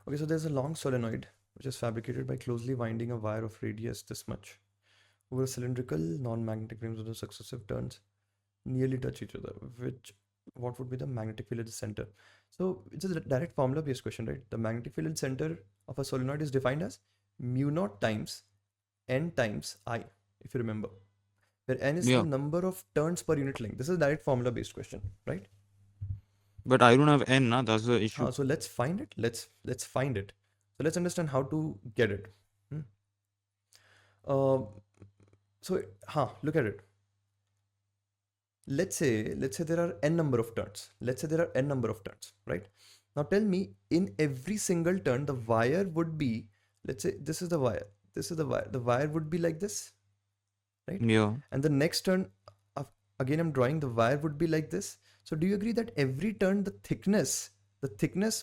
Okay, so there's a long solenoid which is fabricated by closely winding a wire of radius this much over a cylindrical non-magnetic frame so the successive turns nearly touch each other, which what would be the magnetic field at the center? So it's a direct formula based question, right? The magnetic field at the center of a solenoid is defined as mu naught times n times I, if you remember, where n is the Yeah, number of turns per unit length. This is a direct formula based question, right? but I don't have n, na? That's the issue. So let's find it. Let's find it. So let's understand how to get it. Hmm. Uh, Look at it. Let's say there are n number of turns. Let's say there are n number of turns, right? Now tell me, in every single turn, the wire would be, let's say this is the wire, this is the wire. The wire would be like this, right? Yeah, And the next turn, again I'm drawing, the wire would be like this. So do you agree that every turn the thickness,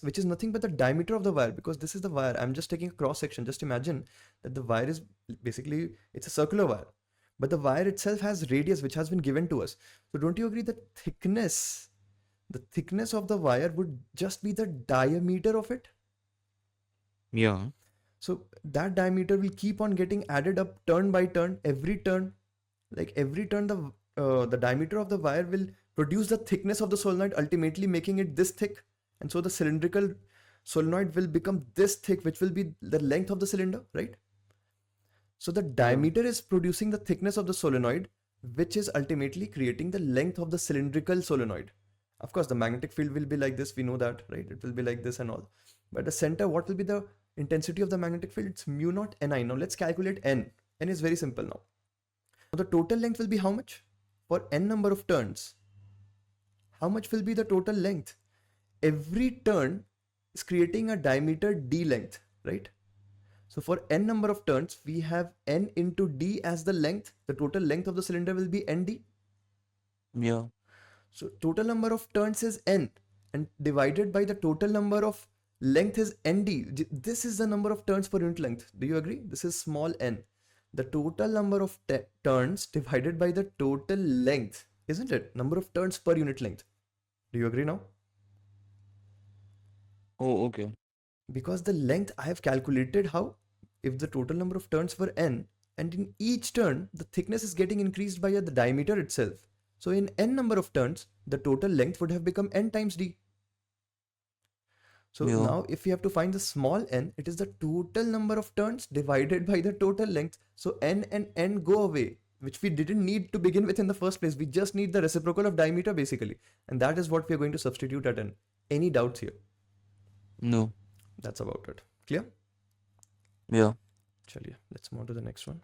which is nothing but the diameter of the wire, because this is the wire, I'm just taking a cross section. Just imagine that the wire is basically, it's a circular wire, but the wire itself has radius which has been given to us. So don't you agree that the thickness of the wire would just be the diameter of it? yeah, So that diameter will keep on getting added up turn by turn. Every turn, like every turn, the diameter of the wire will produce the thickness of the solenoid, ultimately making it this thick. And so the cylindrical solenoid will become this thick, which will be the length of the cylinder, right? So the yeah. diameter is producing the thickness of the solenoid, which is ultimately creating the length of the cylindrical solenoid. Of course, the magnetic field will be like this. We know that, right? It will be like this and all. But the center, what will be the intensity of the magnetic field? It's mu naught Ni. Now let's calculate N. N is very simple now. Now the total length will be how much? For N number of turns, how much will be the total length? Every turn is creating a diameter d length, right? So for n number of turns, we have n into d as the length. The total length of the cylinder will be nd. Yeah. So total number of turns is n, and divided by the total number of length is nd. This is the number of turns per unit length. Do you agree? This is small n. The total number of turns divided by the total length, isn't it? Number of turns per unit length. Do you agree now? Oh, okay. Because the length I have calculated how, if the total number of turns were n, and in each turn the thickness is getting increased by the diameter itself. So in n number of turns, the total length would have become n times d. So Yeah. now if we have to find the small n, it is the total number of turns divided by the total length. So n and n go away, which we didn't need to begin with in the first place. We just need the reciprocal of diameter basically. And that is what we are going to substitute at n. Any doubts here? No. That's about it. Clear? Yeah. Chaliye, let's move on to the next one.